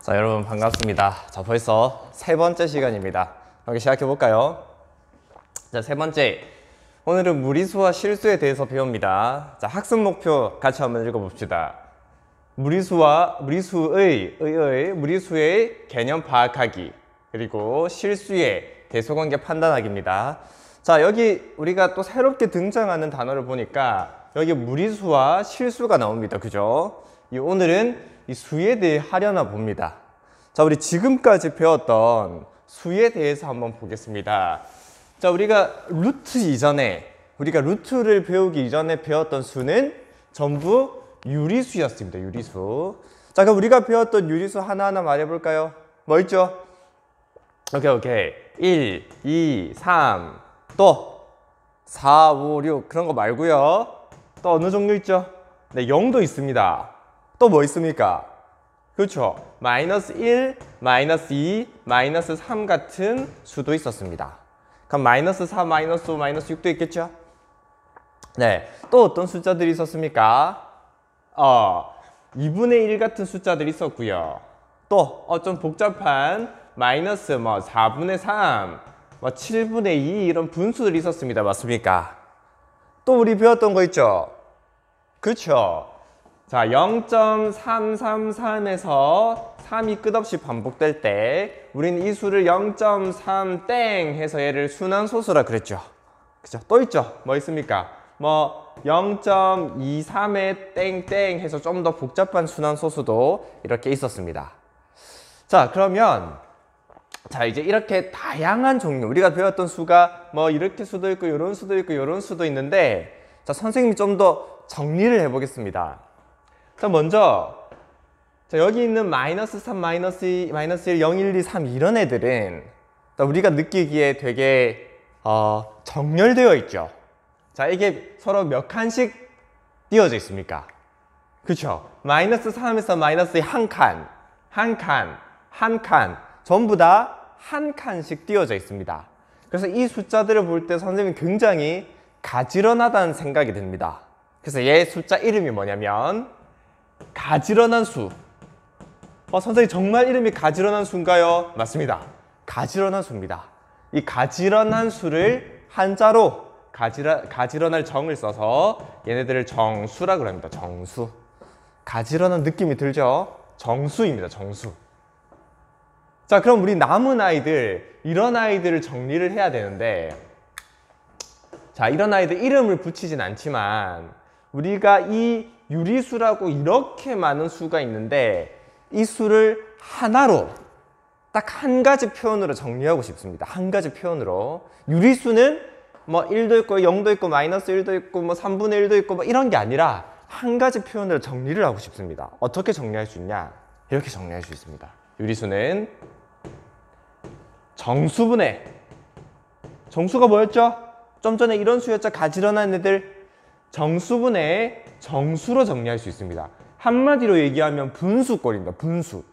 자, 여러분 반갑습니다. 자, 벌써 세 번째 시간입니다. 함께 시작해 볼까요? 자, 세 번째. 오늘은 무리수와 실수에 대해서 배웁니다. 자, 학습 목표 같이 한번 읽어봅시다. 무리수의 개념 파악하기, 그리고 실수의 대소관계 판단하기입니다. 자, 여기 우리가 또 새롭게 등장하는 단어를 보니까 여기 무리수와 실수가 나옵니다. 그죠? 오늘은 이 수에 대해 하려나 봅니다. 자, 우리 지금까지 배웠던 수에 대해서 한번 보겠습니다. 자, 우리가 루트를 배우기 이전에 배웠던 수는 전부 유리수였습니다. 유리수. 자, 그럼 우리가 배웠던 유리수 하나하나 말해볼까요? 뭐 있죠? 오케이. 1, 2, 3, 또 4, 5, 6 그런 거 말고요. 또 어느 종류 있죠? 네, 0도 있습니다. 또 뭐 있습니까? 그렇죠. 마이너스 1, 마이너스 2, 마이너스 3 같은 수도 있었습니다. 그럼 마이너스 4, 마이너스 5, 마이너스 6도 있겠죠? 네. 또 어떤 숫자들이 있었습니까? 2분의 1 같은 숫자들이 있었고요. 또 좀 복잡한 마이너스 4분의 3, 7분의 2 이런 분수들이 있었습니다. 맞습니까? 또 우리 배웠던 거 있죠? 그렇죠. 자, 0.333에서 3이 끝없이 반복될 때 우리는 이 수를 0.3 땡 해서 얘를 순환소수라 그랬죠. 그죠? 또 있죠? 뭐 있습니까? 0.23에 땡땡 해서 좀 더 복잡한 순환소수도 이렇게 있었습니다. 자, 그러면 이제 이렇게 다양한 종류, 우리가 배웠던 수가 이렇게 수도 있고 이런 수도 있고 이런 수도 있는데, 자, 선생님이 좀 더 정리를 해보겠습니다. 자, 먼저 여기 있는 마이너스 3, 마이너스 2, 마이너스 1, 0, 1, 2, 3 이런 애들은 우리가 느끼기에 되게 정렬되어 있죠. 자, 이게 서로 몇 칸씩 띄어져 있습니까? 그렇죠? 마이너스 3에서 마이너스 2 한 칸 전부 다 한 칸씩 띄어져 있습니다. 그래서 이 숫자들을 볼 때 선생님이 굉장히 가지런하다는 생각이 듭니다. 그래서 얘 숫자 이름이 뭐냐면 가지런한 수. 선생님 정말 이름이 가지런한 수인가요? 맞습니다. 가지런한 수입니다. 이 가지런한 수를 한자로 가지런할 정을 써서 얘네들을 정수라고 합니다. 정수. 가지런한 느낌이 들죠? 정수입니다. 정수. 자, 그럼 우리 남은 아이들, 이런 아이들을 정리를 해야 되는데, 자, 이런 아이들 이름을 붙이진 않지만 우리가 이 유리수라고 이렇게 많은 수가 있는데 이 수를 하나로 딱 한 가지 표현으로 정리하고 싶습니다. 한 가지 표현으로. 유리수는 1도 있고 0도 있고 마이너스 1도 있고 3분의 1도 있고 이런 게 아니라 한 가지 표현으로 정리를 하고 싶습니다. 어떻게 정리할 수 있냐? 이렇게 정리할 수 있습니다. 유리수는 정수분해. 정수가 뭐였죠? 좀 전에 이런 수였죠? 가지런한 애들. 정수분해 정수로 정리할 수 있습니다. 한마디로 얘기하면 분수꼴입니다. 분수.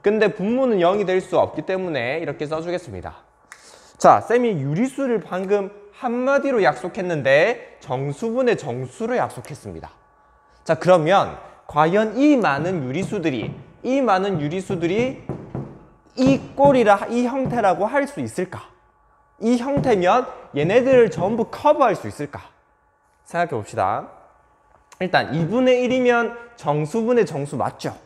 근데 분모는 0이 될 수 없기 때문에 이렇게 써주겠습니다. 자, 쌤이 유리수를 방금 한마디로 약속했는데 정수분해 정수로 약속했습니다. 자, 그러면 과연 이 많은 유리수들이 이 꼴이라, 이 형태라고 할 수 있을까? 이 형태면 얘네들을 전부 커버할 수 있을까? 생각해 봅시다. 일단 2분의 1이면 정수분의 정수 맞죠?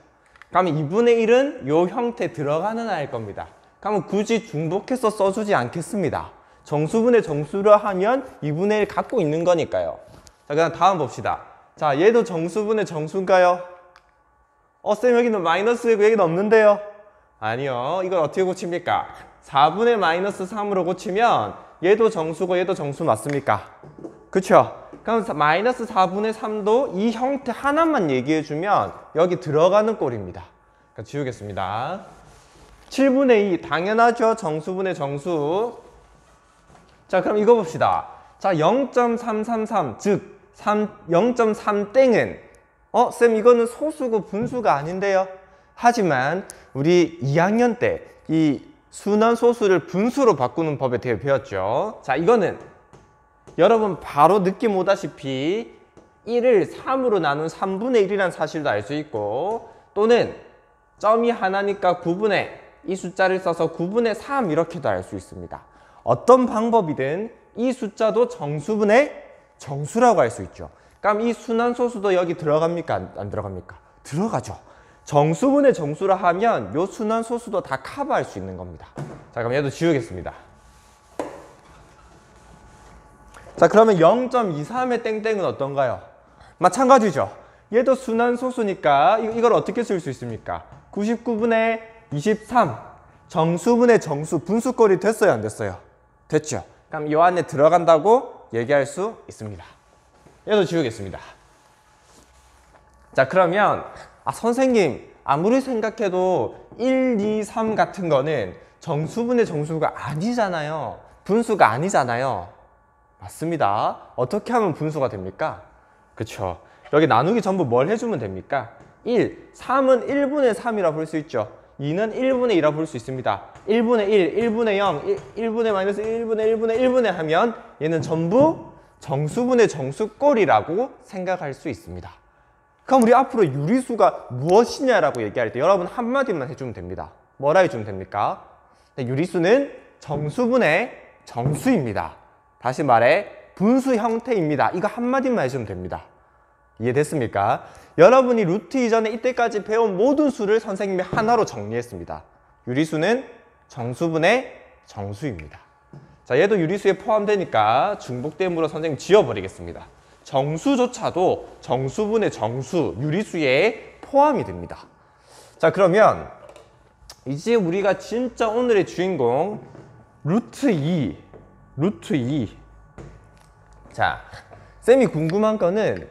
그러면 2분의 1은 요 형태 들어가는 아이일 겁니다. 그러면 굳이 중복해서 써주지 않겠습니다. 정수분의 정수로 하면 2분의 1 갖고 있는 거니까요. 자, 그다음 다음 봅시다. 자, 얘도 정수분의 정수인가요? 쌤 여기는 마이너스이고 여기는 없는데요? 아니요. 이걸 어떻게 고칩니까? 4분의 마이너스 3으로 고치면 얘도 정수고 얘도 정수 맞습니까? 그쵸? 그럼 마이너스 4분의 3도 이 형태 하나만 얘기해주면 여기 들어가는 꼴입니다. 그러니까 지우겠습니다. 7분의 2 당연하죠. 정수분의 정수. 자, 그럼 이거 봅시다. 자, 0.333 즉 0.3땡은 쌤 이거는 소수고 분수가 아닌데요. 하지만 우리 2학년 때 이 순환소수를 분수로 바꾸는 법에 대해 배웠죠. 자, 이거는 여러분 바로 느낌 오다시피 1을 3으로 나눈 3분의 1이라는 사실도 알 수 있고, 또는 점이 하나니까 9분의 이 숫자를 써서 9분의 3 이렇게도 알 수 있습니다. 어떤 방법이든 이 숫자도 정수분의 정수라고 할 수 있죠. 그럼 이 순환소수도 여기 들어갑니까? 안 들어갑니까? 들어가죠. 정수분의 정수라 하면 이 순환소수도 다 커버할 수 있는 겁니다. 자, 그럼 얘도 지우겠습니다. 자, 그러면 0.23의 땡땡은 어떤가요? 마찬가지죠. 얘도 순환소수니까 이걸 어떻게 쓸 수 있습니까? 99분의 23 정수분의 정수 분수꼴이 됐어요, 안 됐어요? 됐죠. 그럼 이 안에 들어간다고 얘기할 수 있습니다. 얘도 지우겠습니다. 자, 그러면 선생님 아무리 생각해도 1, 2, 3 같은 거는 정수분의 정수가 아니잖아요. 분수가 아니잖아요. 맞습니다. 어떻게 하면 분수가 됩니까? 그쵸. 여기 나누기 전부 뭘 해주면 됩니까? 1, 3은 1분의 3이라 볼 수 있죠. 2는 1분의 2라 볼 수 있습니다. 1분의 1, 1분의 0, 1분의 마이너스 1분의 1분의 1분의 하면 얘는 전부 정수분의 정수꼴이라고 생각할 수 있습니다. 그럼 우리 앞으로 유리수가 무엇이냐라고 얘기할 때 여러분 한마디만 해주면 됩니다. 뭐라 해주면 됩니까? 유리수는 정수분의 정수입니다. 다시 말해 분수 형태입니다. 이거 한마디만 해주면 됩니다. 이해됐습니까? 여러분이 루트 이전에 이때까지 배운 모든 수를 선생님이 하나로 정리했습니다. 유리수는 정수분의 정수입니다. 자, 얘도 유리수에 포함되니까 중복됨으로 선생님 지워버리겠습니다. 정수조차도 정수분의 정수, 유리수에 포함이 됩니다. 자, 그러면 이제 우리가 진짜 오늘의 주인공 루트 2. 자, 쌤이 궁금한 거는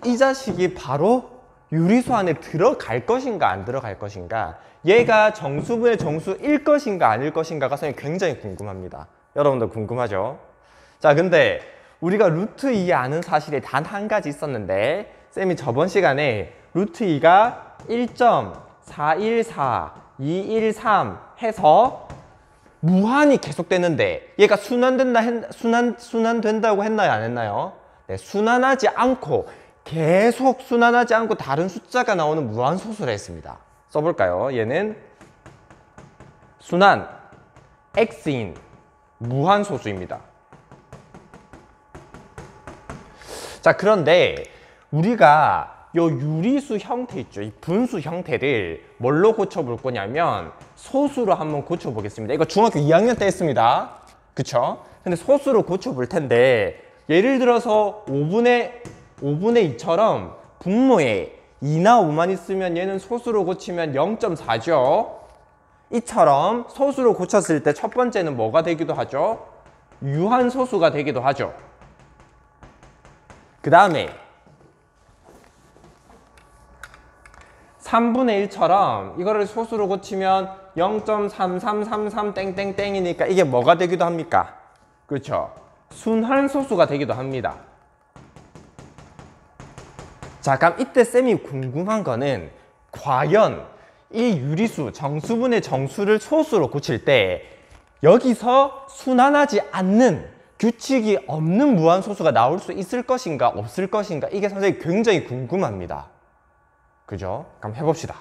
이 자식이 바로 유리수 안에 들어갈 것인가 안 들어갈 것인가, 얘가 정수분의 정수일 것인가 아닐 것인가가 선생님 굉장히 궁금합니다. 여러분도 궁금하죠? 자, 근데 우리가 루트 2 아는 사실이 단 한 가지 있었는데 쌤이 저번 시간에 루트 2가 1.414, 213 해서 무한히 계속되는데 얘가 순환된다고 했나요? 안 했나요? 네, 순환하지 않고 계속 순환하지 않고 다른 숫자가 나오는 무한소수라 했습니다. 써볼까요? 얘는 순환 x인 무한소수입니다. 자, 그런데 우리가 요 유리수 형태 있죠? 이 분수 형태를 뭘로 고쳐볼 거냐면 소수로 한번 고쳐보겠습니다. 이거 중학교 2학년 때 했습니다. 그쵸? 근데 소수로 고쳐볼 텐데 예를 들어서 5분의 2처럼 분모에 2나 5만 있으면 얘는 소수로 고치면 0.4죠. 이처럼 소수로 고쳤을 때 첫 번째는 뭐가 되기도 하죠? 유한소수가 되기도 하죠. 그 다음에 3분의 1처럼 이거를 소수로 고치면 0.3333 땡땡땡이니까 이게 뭐가 되기도 합니까? 그렇죠? 순환소수가 되기도 합니다. 자, 그럼 이때 쌤이 궁금한 거는 과연 이 유리수, 정수분의 정수를 소수로 고칠 때 여기서 순환하지 않는, 규칙이 없는 무한소수가 나올 수 있을 것인가 없을 것인가, 이게 선생님 굉장히 궁금합니다. 그죠? 그럼 해봅시다.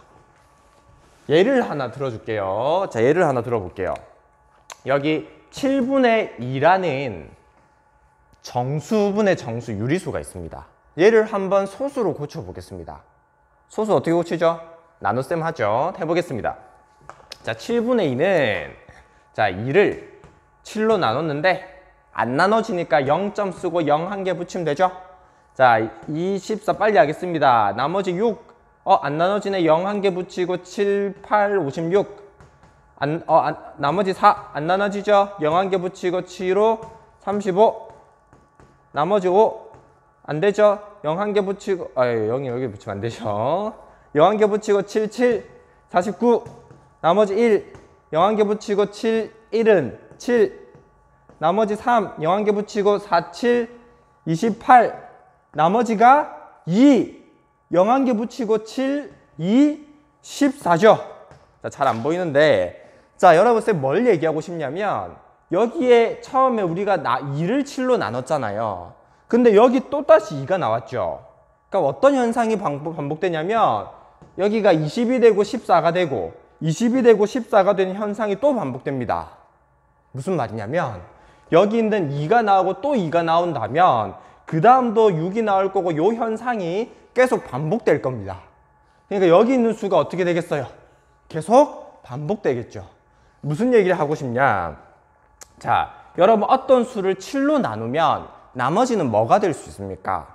예를 하나 들어줄게요. 자, 예를 하나 들어볼게요. 여기 7분의 2라는 정수분의 정수 유리수가 있습니다. 얘를 한번 소수로 고쳐보겠습니다. 소수 어떻게 고치죠? 나눗셈 하죠. 해보겠습니다. 자, 7분의 2는 자 2를 7로 나눴는데 안 나눠지니까 0점 쓰고 0 한 개 붙이면 되죠? 자, 24 빨리 하겠습니다. 나머지 6 안 나눠지네. 0 한 개 붙이고 7, 8, 56 나머지 4 안 나눠지죠? 0 한 개 붙이고 7호 35 나머지 5 안 되죠? 0 한 개 붙이고 0이 여기 붙이면 안 되죠? 0 한 개 붙이고 7, 7 49 나머지 1 0 한 개 붙이고 7, 1은 7 나머지 3 0 한 개 붙이고 4, 7 28 나머지가 2 0 한 개 붙이고 7, 2 14죠? 자, 잘 안 보이는데, 자, 여러분 쌤 뭘 얘기하고 싶냐면 여기에 처음에 우리가 2를 7로 나눴잖아요. 근데 여기 또다시 2가 나왔죠. 그러니까 어떤 현상이 반복되냐면 여기가 20이 되고 14가 되고 20이 되고 14가 되는 현상이 또 반복됩니다. 무슨 말이냐면 여기 있는 2가 나오고 또 2가 나온다면 그 다음도 6이 나올 거고 이 현상이 계속 반복될 겁니다. 그러니까 여기 있는 수가 어떻게 되겠어요? 계속 반복되겠죠. 무슨 얘기를 하고 싶냐? 자, 여러분 어떤 수를 7로 나누면 나머지는 뭐가 될 수 있습니까?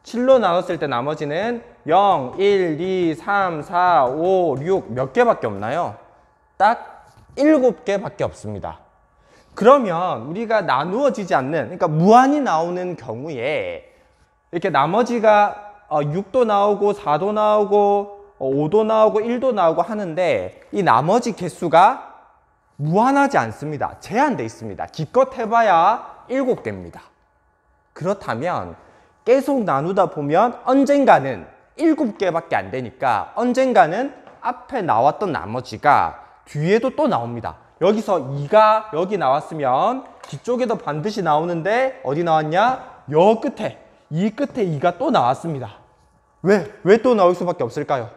7로 나눴을 때 나머지는 0, 1, 2, 3, 4, 5, 6 몇 개밖에 없나요? 딱 7개밖에 없습니다. 그러면 우리가 나누어지지 않는, 그러니까 무한히 나오는 경우에 이렇게 나머지가 6도 나오고 4도 나오고 5도 나오고 1도 나오고 하는데 이 나머지 개수가 무한하지 않습니다. 제한되어 있습니다. 기껏 해봐야 7개입니다. 그렇다면 계속 나누다 보면 언젠가는 7개밖에 안 되니까 언젠가는 앞에 나왔던 나머지가 뒤에도 또 나옵니다. 여기서 2가 여기 나왔으면 뒤쪽에도 반드시 나오는데 어디 나왔냐? 여 끝에, 이 끝에 2가 또 나왔습니다. 왜 또 나올 수밖에 없을까요?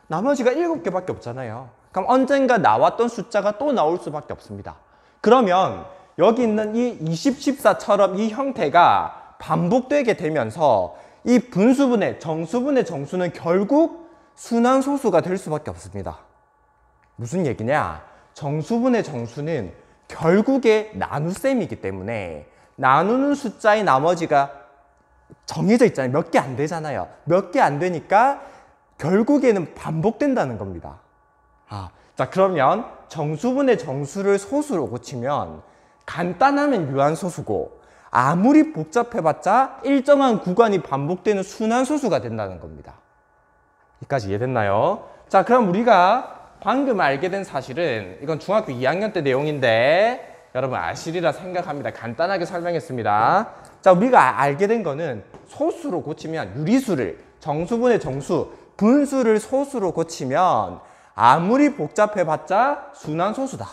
나머지가 7개밖에 없잖아요. 그럼 언젠가 나왔던 숫자가 또 나올 수밖에 없습니다. 그러면 여기 있는 이 20, 14처럼 이 형태가 반복되게 되면서 이 분수분의 정수분의 정수는 결국 순환소수가 될 수밖에 없습니다. 무슨 얘기냐? 정수분의 정수는 결국에 나눗셈이기 때문에 나누는 숫자의 나머지가 정해져 있잖아요. 몇 개 안 되잖아요. 몇 개 안 되니까 결국에는 반복된다는 겁니다. 자, 그러면 정수분의 정수를 소수로 고치면 간단하면 유한소수고 아무리 복잡해봤자 일정한 구간이 반복되는 순환소수가 된다는 겁니다. 여기까지 이해됐나요? 자, 그럼 우리가 방금 알게 된 사실은 이건 중학교 2학년 때 내용인데 여러분 아시리라 생각합니다. 간단하게 설명했습니다. 자, 우리가 알게 된 거는 소수로 고치면 유리수를 정수분의 정수, 분수를 소수로 고치면 아무리 복잡해봤자 순환소수다.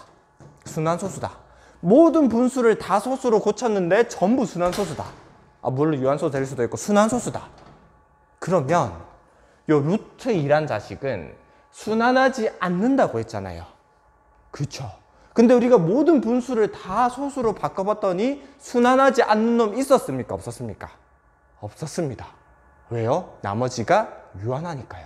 순환소수다. 모든 분수를 다 소수로 고쳤는데 전부 순환소수다. 물론 유한소수 될 수도 있고 순환소수다. 그러면 요 루트 2란 자식은 순환하지 않는다고 했잖아요. 그렇죠? 근데 우리가 모든 분수를 다 소수로 바꿔봤더니 순환하지 않는 놈 있었습니까? 없었습니까? 없었습니다. 왜요? 나머지가 유한하니까요.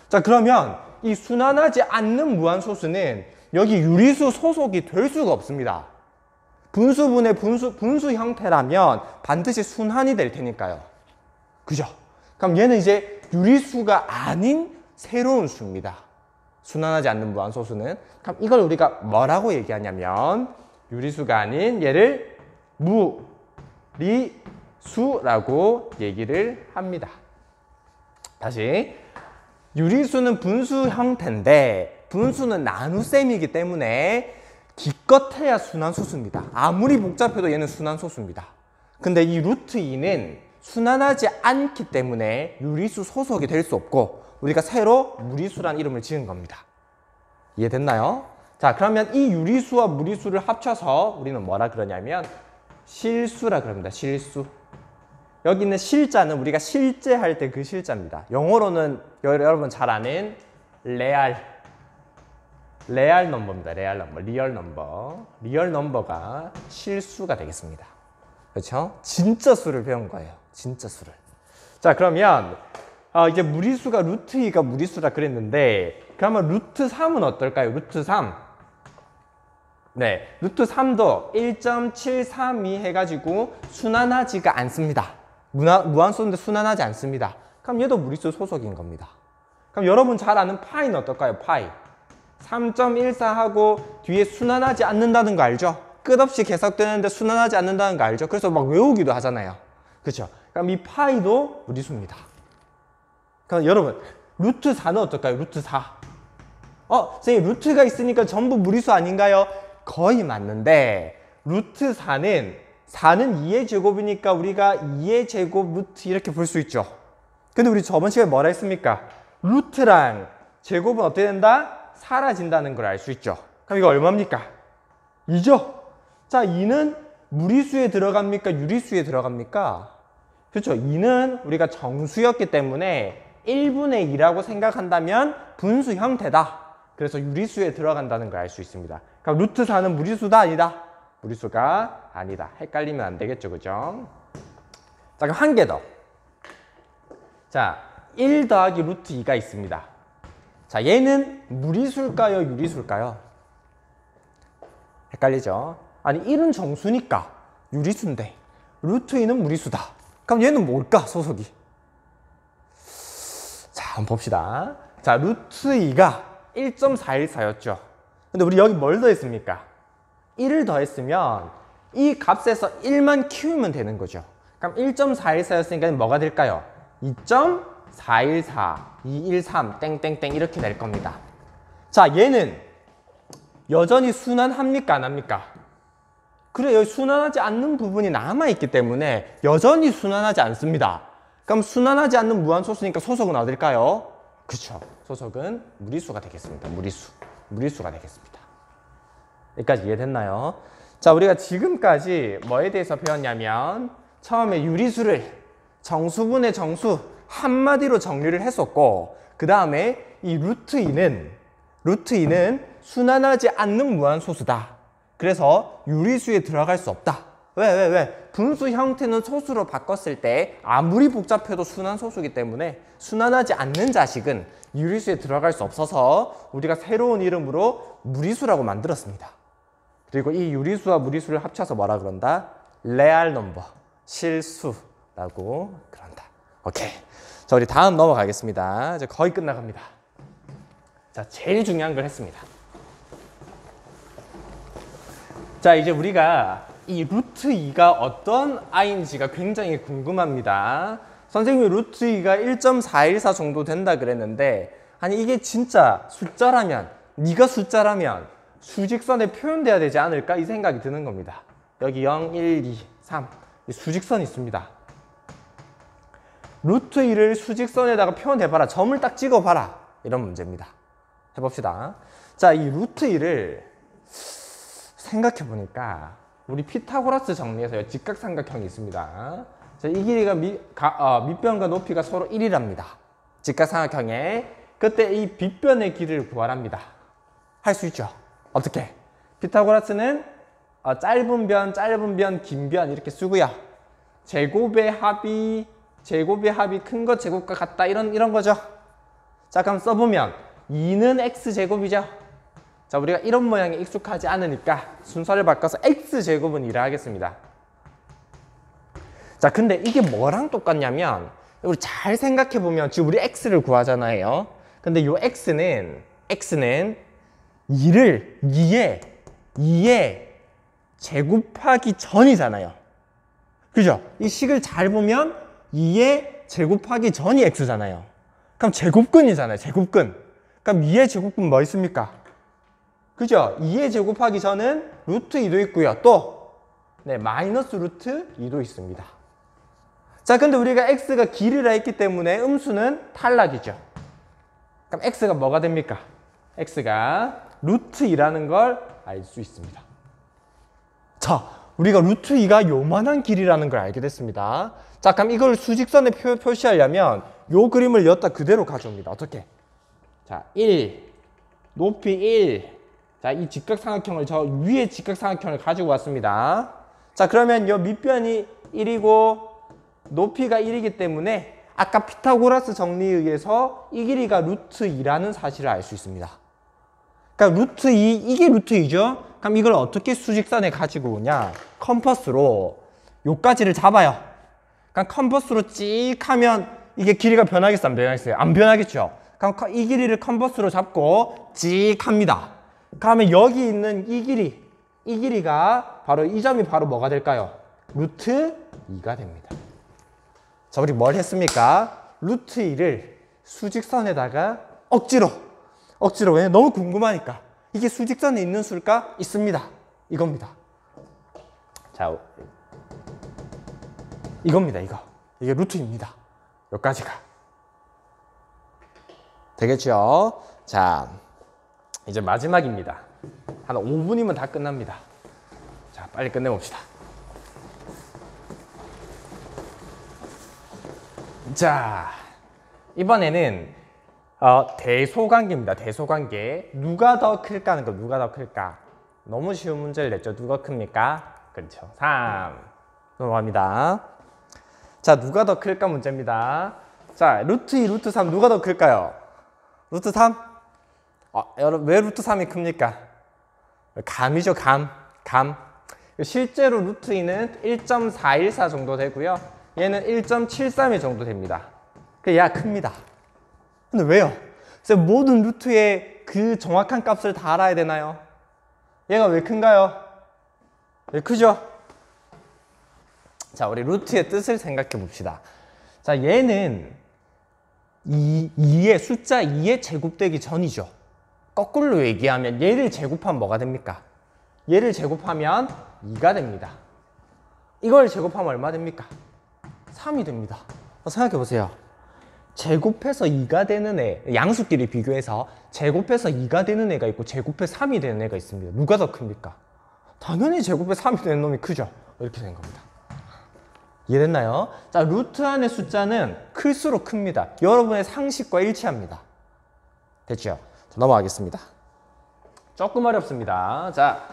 자, 그러면 이 순환하지 않는 무한소수는 여기 유리수 소속이 될 수가 없습니다. 분수분의 분수 형태라면 반드시 순환이 될 테니까요. 그죠? 그럼 얘는 이제 유리수가 아닌 새로운 수입니다. 순환하지 않는 무한소수는. 그럼 이걸 우리가 뭐라고 얘기하냐면 유리수가 아닌 얘를 무리수라고 얘기를 합니다. 다시. 유리수는 분수 형태인데 분수는 나눗셈이기 때문에 기껏해야 순환소수입니다. 아무리 복잡해도 얘는 순환소수입니다. 근데 이 루트 2는 순환하지 않기 때문에 유리수 소속이 될 수 없고 우리가 새로 무리수란 이름을 지은 겁니다. 이해됐나요? 자, 그러면 이 유리수와 무리수를 합쳐서 우리는 뭐라 그러냐면 실수라 그럽니다. 실수. 여기 있는 실자는 우리가 실제 할 때 그 실자입니다. 영어로는 여러분 잘 아는 레알 넘버입니다. 레알 넘버, 리얼 넘버. 리얼 넘버가 실수가 되겠습니다. 그렇죠? 진짜 수를 배운 거예요. 진짜 수를. 자, 그러면 이제 무리수가 루트 2가 무리수라 그랬는데 그러면 루트 3은 어떨까요? 루트 3. 네, 루트 3도 1.732 해가지고 순환하지가 않습니다. 무한소수인데 순환하지 않습니다. 그럼 얘도 무리수 소속인 겁니다. 그럼 여러분 잘 아는 파이는 어떨까요? 파이. 3.14하고 뒤에 순환하지 않는다는 거 알죠? 끝없이 계속되는데 순환하지 않는다는 거 알죠? 그래서 막 외우기도 하잖아요. 그렇죠? 그럼 이 파이도 무리수입니다. 그럼 여러분 루트 4는 어떨까요? 루트 4. 선생님 루트가 있으니까 전부 무리수 아닌가요? 거의 맞는데 루트 4는 2의 제곱이니까 우리가 2의 제곱 루트 이렇게 볼 수 있죠. 근데 우리 저번 시간에 뭐라 했습니까? 루트랑 제곱은 어떻게 된다? 사라진다는 걸 알 수 있죠. 그럼 이거 얼마입니까? 2죠? 자, 2는 무리수에 들어갑니까? 유리수에 들어갑니까? 그렇죠. 2는 우리가 정수였기 때문에 1분의 2라고 생각한다면 분수 형태다. 그래서 유리수에 들어간다는 걸 알 수 있습니다. 그럼 루트 4는 무리수다 아니다? 무리수가 아니다. 헷갈리면 안 되겠죠, 그죠? 자, 그럼 한 개 더. 자, 1 더하기 루트 2가 있습니다. 자, 얘는 무리수일까요, 유리수일까요? 헷갈리죠? 아니, 1은 정수니까 유리수인데 루트 2는 무리수다. 그럼 얘는 뭘까, 소속이? 자, 한번 봅시다. 자, 루트 2가 1.414였죠. 근데 우리 여기 뭘 더했습니까? 1을 더했으면 이 값에서 1만 키우면 되는 거죠. 그럼 1.414였으니까 뭐가 될까요? 2.414, 213, 땡땡땡 이렇게 될 겁니다. 자, 얘는 여전히 순환합니까? 안 합니까? 그래, 여기 순환하지 않는 부분이 남아있기 때문에 여전히 순환하지 않습니다. 그럼 순환하지 않는 무한소수니까 소속은 어딜까요? 그렇죠. 소속은 무리수가 되겠습니다. 무리수가 되겠습니다. 여기까지 이해됐나요? 자, 우리가 지금까지 뭐에 대해서 배웠냐면 처음에 유리수를 정수분의 정수 한마디로 정리를 했었고, 그 다음에 이 루트 2는 순환하지 않는 무한소수다. 그래서 유리수에 들어갈 수 없다. 왜? 분수 형태는 소수로 바꿨을 때 아무리 복잡해도 순환소수이기 때문에 순환하지 않는 자식은 유리수에 들어갈 수 없어서 우리가 새로운 이름으로 무리수라고 만들었습니다. 그리고 이 유리수와 무리수를 합쳐서 뭐라 그런다? 레알 넘버, 실수라고 그런다. 오케이. 자, 우리 다음 넘어가겠습니다. 이제 거의 끝나갑니다. 자, 제일 중요한 걸 했습니다. 자, 이제 우리가 이 루트 2가 어떤 i인지가 굉장히 궁금합니다. 선생님이 루트 2가 1.414 정도 된다 그랬는데, 아니 이게 진짜 숫자라면, 네가 숫자라면 수직선에 표현돼야 되지 않을까? 이 생각이 드는 겁니다. 여기 0, 1, 2, 3 수직선이 있습니다. 루트 2를 수직선에다가 표현해봐라. 점을 딱 찍어봐라. 이런 문제입니다. 해봅시다. 자, 이 루트 2를 생각해보니까 우리 피타고라스 정리에서 직각삼각형이 있습니다. 자, 이 길이가 밑변과 높이가 서로 1이랍니다. 직각삼각형에 그때 이 빗변의 길이를 구하랍니다. 할 수 있죠. 어떻게? 피타고라스는 짧은 변, 긴 변 이렇게 쓰고요. 제곱의 합이 큰 것 제곱과 같다 이런 거죠. 자, 그럼 써보면 2는 x제곱이죠. 자, 우리가 이런 모양에 익숙하지 않으니까 순서를 바꿔서 x제곱은 2를 하겠습니다. 자, 근데 이게 뭐랑 똑같냐면 우리 잘 생각해보면 지금 우리 x를 구하잖아요. 근데 요 x는 2에 제곱하기 전이잖아요. 그죠? 이 식을 잘 보면 2에 제곱하기 전이 x잖아요. 그럼 제곱근이잖아요. 제곱근. 그럼 2의 제곱근 뭐 있습니까? 그죠? 2의 제곱하기 전은 루트 2도 있고요. 또 마이너스 루트 2도 있습니다. 자, 근데 우리가 x가 길이라 했기 때문에 음수는 탈락이죠. 그럼 x가 뭐가 됩니까? x가 루트 2라는 걸 알 수 있습니다. 자, 우리가 루트 2가 요만한 길이라는 걸 알게 됐습니다. 자, 그럼 이걸 수직선에 표시하려면 요 그림을 여기다 그대로 가져옵니다. 어떻게? 자, 1, 높이 1. 자, 이 직각삼각형을 저 위에 직각삼각형을 가지고 왔습니다. 자, 그러면 요 밑변이 1이고 높이가 1이기 때문에 아까 피타고라스 정리에 의해서 이 길이가 루트 2라는 사실을 알 수 있습니다. 그러니까 루트 2, 이게 루트 2죠? 그럼 이걸 어떻게 수직선에 가지고 오냐? 컴퍼스로 요까지를 잡아요. 그럼 컴퍼스로 찍 하면 이게 길이가 변하겠어요? 안 변하겠어요? 안 변하겠죠? 그럼 이 길이를 컴퍼스로 잡고 찍 합니다. 그러면 여기 있는 이 길이가 바로 이 점이 바로 뭐가 될까요? 루트 2가 됩니다. 자, 우리 뭘 했습니까? 루트 2를 수직선에다가 억지로 왜? 너무 궁금하니까. 이게 수직선에 있는 수일까? 있습니다. 이겁니다. 자, 이겁니다. 이게 루트입니다. 여기까지가 되겠죠? 자, 이제 마지막입니다. 한 5분이면 다 끝납니다. 자, 빨리 끝내봅시다. 자, 이번에는 대소관계입니다. 대소관계. 누가 더 클까 하는 거. 누가 더 클까? 너무 쉬운 문제를 냈죠. 누가 큽니까? 그렇죠. 3. 넘어갑니다. 자, 누가 더 클까 문제입니다. 자, 루트 2, 루트 3 누가 더 클까요? 루트 3? 여러분 왜 루트 3이 큽니까? 감이죠. 감. 실제로 루트 2는 1.414 정도 되고요. 얘는 1.732 정도 됩니다. 얘가 큽니다. 근데 왜요? 쌤, 모든 루트의 그 정확한 값을 다 알아야 되나요? 얘가 왜 큰가요? 왜 크죠? 자, 우리 루트의 뜻을 생각해 봅시다. 자, 얘는 2의 숫자 2의 제곱되기 전이죠. 거꾸로 얘기하면 얘를 제곱하면 뭐가 됩니까? 얘를 제곱하면 2가 됩니다. 이걸 제곱하면 얼마 됩니까? 3이 됩니다. 생각해 보세요. 제곱해서 2가 되는 애, 양수끼리 비교해서 제곱해서 2가 되는 애가 있고 제곱해서 3이 되는 애가 있습니다. 누가 더 큽니까? 당연히 제곱해서 3이 되는 놈이 크죠. 이렇게 된 겁니다. 이해됐나요? 자, 루트 안의 숫자는 클수록 큽니다. 여러분의 상식과 일치합니다. 됐죠? 자, 넘어가겠습니다. 조금 어렵습니다. 자,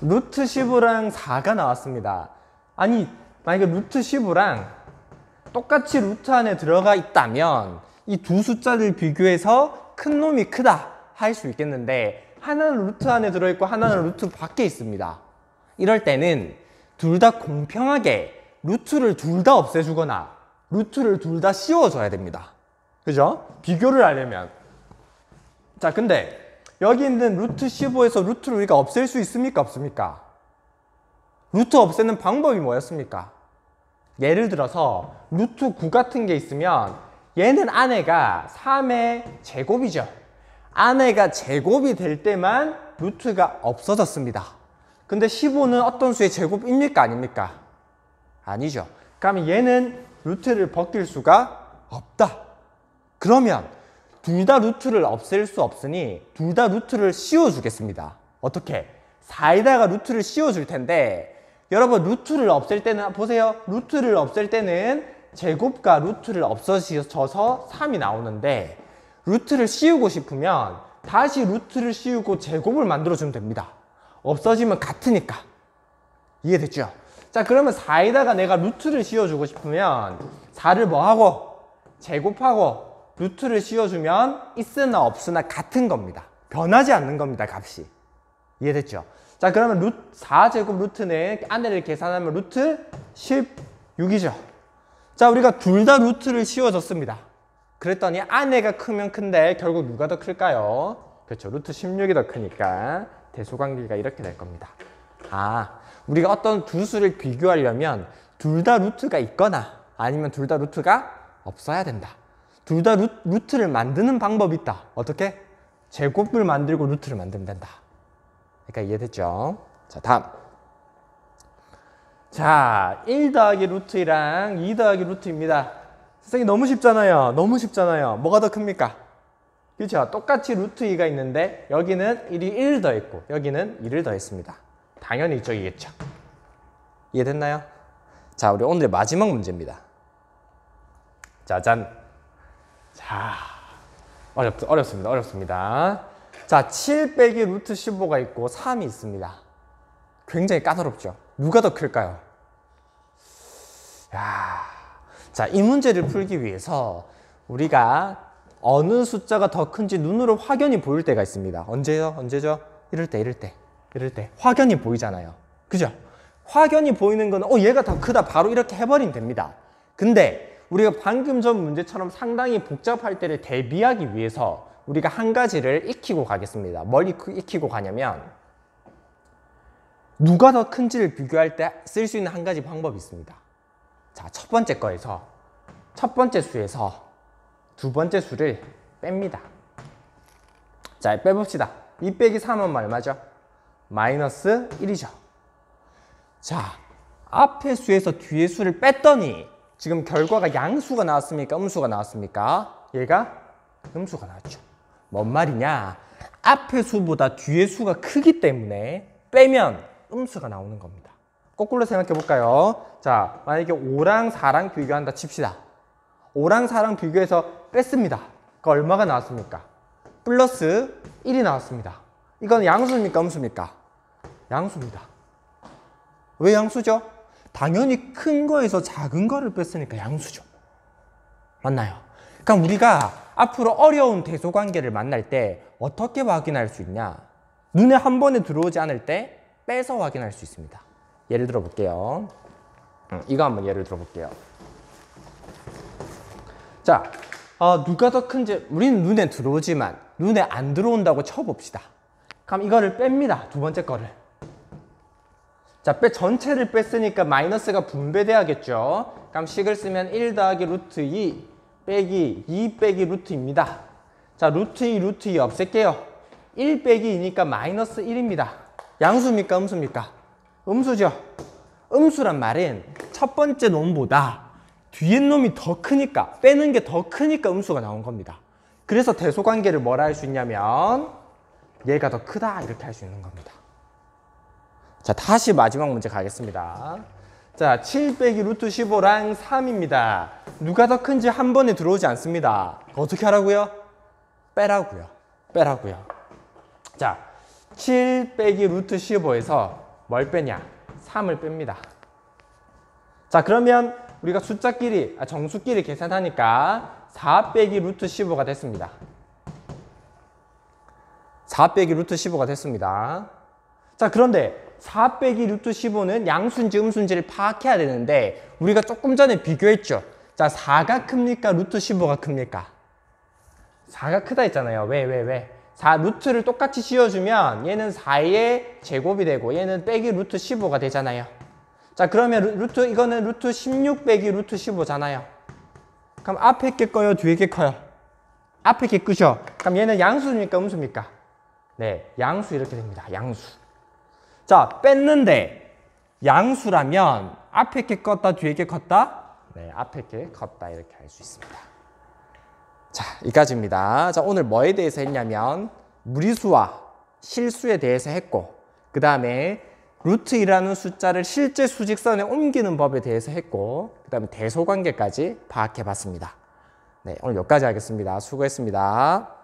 루트 15랑 4가 나왔습니다. 아니, 만약에 루트 15랑 똑같이 루트 안에 들어가 있다면 이 두 숫자를 비교해서 큰 놈이 크다 할 수 있겠는데, 하나는 루트 안에 들어있고 하나는 루트 밖에 있습니다. 이럴 때는 둘 다 공평하게 루트를 둘 다 없애주거나 루트를 둘 다 씌워줘야 됩니다. 그죠? 비교를 하려면. 자, 근데 여기 있는 루트 15에서 루트를 우리가 없앨 수 있습니까? 없습니까? 루트 없애는 방법이 뭐였습니까? 예를 들어서 루트 9 같은 게 있으면 얘는 안에가 3의 제곱이죠. 안에가 제곱이 될 때만 루트가 없어졌습니다. 근데 15는 어떤 수의 제곱입니까? 아닙니까? 아니죠. 그러면 얘는 루트를 벗길 수가 없다. 그러면 둘 다 루트를 없앨 수 없으니 둘 다 루트를 씌워주겠습니다. 어떻게? 4에다가 루트를 씌워줄 텐데, 여러분 루트를 없앨 때는 보세요. 루트를 없앨 때는 제곱과 루트를 없어져서 3이 나오는데, 루트를 씌우고 싶으면 다시 루트를 씌우고 제곱을 만들어주면 됩니다. 없어지면 같으니까. 이해됐죠? 자, 그러면 4에다가 내가 루트를 씌워주고 싶으면 4를 뭐하고? 제곱하고 루트를 씌워주면 있으나 없으나 같은 겁니다. 변하지 않는 겁니다, 값이. 이해됐죠? 자, 그러면 4제곱 루트는 안에를 계산하면 루트 16이죠. 자, 우리가 둘 다 루트를 씌워줬습니다. 그랬더니 안에가 크면 큰데 결국 누가 더 클까요? 그렇죠. 루트 16이 더 크니까 대소관계가 이렇게 될 겁니다. 우리가 어떤 두 수를 비교하려면 둘 다 루트가 있거나 아니면 둘 다 루트가 없어야 된다. 둘 다 루트를 만드는 방법이 있다. 어떻게? 제곱을 만들고 루트를 만들면 된다. 그러니까 이해됐죠? 자, 다음. 자, 1 더하기 루트 2랑 2 더하기 루트입니다. 선생님 너무 쉽잖아요. 너무 쉽잖아요. 뭐가 더 큽니까? 그렇죠? 똑같이 루트 2가 있는데 여기는 1이 1을 더했고 여기는 2를 더했습니다. 당연히 이쪽이겠죠. 이해됐나요? 자, 우리 오늘의 마지막 문제입니다. 짜잔. 자, 어렵습니다. 자, 7 빼기 루트 15가 있고 3이 있습니다. 굉장히 까다롭죠? 누가 더 클까요? 자, 이 문제를 풀기 위해서 우리가 어느 숫자가 더 큰지 눈으로 확연히 보일 때가 있습니다. 언제요? 언제죠? 이럴 때. 확연히 보이잖아요. 그죠? 확연히 보이는 건 얘가 더 크다. 바로 이렇게 해버리면 됩니다. 근데 우리가 방금 전 문제처럼 상당히 복잡할 때를 대비하기 위해서 우리가 한 가지를 익히고 가겠습니다. 뭘 익히고 가냐면 누가 더 큰지를 비교할 때 쓸 수 있는 한 가지 방법이 있습니다. 자, 첫 번째 수에서 두 번째 수를 뺍니다. 자, 빼봅시다. 2 빼기 3은 얼마죠? 마이너스 1이죠. 자, 앞의 수에서 뒤의 수를 뺐더니 지금 결과가 양수가 나왔습니까? 음수가 나왔습니까? 얘가 음수가 나왔죠. 뭔 말이냐? 앞의 수보다 뒤의 수가 크기 때문에 빼면 음수가 나오는 겁니다. 거꾸로 생각해 볼까요? 자, 만약에 5랑 4랑 비교한다 칩시다. 5랑 4랑 비교해서 뺐습니다. 그 얼마가 나왔습니까? 플러스 1이 나왔습니다. 이건 양수입니까? 음수입니까? 양수입니다. 왜 양수죠? 당연히 큰 거에서 작은 거를 뺐으니까 양수죠. 맞나요? 그럼 우리가 앞으로 어려운 대소관계를 만날 때 어떻게 확인할 수 있냐? 눈에 한 번에 들어오지 않을 때 빼서 확인할 수 있습니다. 예를 들어 볼게요. 이거 한번 예를 들어 볼게요. 자, 누가 더 큰지 우리는 눈에 들어오지만 눈에 안 들어온다고 쳐봅시다. 그럼 이거를 뺍니다. 두 번째 거를. 자, 전체를 뺐으니까 마이너스가 분배돼야겠죠. 그럼 식을 쓰면 1 더하기 루트 2 빼기 2 빼기 루트입니다. 자, 루트 2 루트 2 없앨게요. 1 빼기 2니까 마이너스 1입니다. 양수입니까? 음수입니까? 음수죠. 음수란 말은 첫 번째 놈보다 뒤에 놈이 더 크니까, 빼는 게 더 크니까 음수가 나온 겁니다. 그래서 대소관계를 뭐라 할 수 있냐면 얘가 더 크다 이렇게 할 수 있는 겁니다. 자, 다시 마지막 문제 가겠습니다. 자, 7 빼기 루트 15랑 3입니다. 누가 더 큰지 한 번에 들어오지 않습니다. 어떻게 하라고요? 빼라고요. 빼라고요. 자, 7 빼기 루트 15에서 뭘 빼냐? 3을 뺍니다. 자, 그러면 우리가 숫자끼리, 정수끼리 계산하니까 4 빼기 루트 15가 됐습니다. 4 빼기 루트 15가 됐습니다. 자, 그런데 4 빼기 루트 15는 양수인지 음수인지를 파악해야 되는데 우리가 조금 전에 비교했죠. 자, 4가 큽니까? 루트 15가 큽니까? 4가 크다 했잖아요. 왜? 4 루트를 똑같이 씌워주면 얘는 4의 제곱이 되고 얘는 빼기 루트 15가 되잖아요. 자, 그러면 이거는 루트 16 빼기 루트 15잖아요. 그럼 앞에 게 커요? 뒤에 게 커요? 앞에 게 크죠? 그럼 얘는 양수입니까? 음수입니까? 네, 양수 이렇게 됩니다. 양수. 자, 뺐는데 양수라면 앞에 게 컸다, 뒤에 게 컸다? 네, 앞에 게 컸다 이렇게 할 수 있습니다. 자, 여기까지입니다. 자, 오늘 뭐에 대해서 했냐면 무리수와 실수에 대해서 했고 그 다음에 루트이라는 숫자를 실제 수직선에 옮기는 법에 대해서 했고 그 다음에 대소관계까지 파악해 봤습니다. 네, 오늘 여기까지 하겠습니다. 수고했습니다.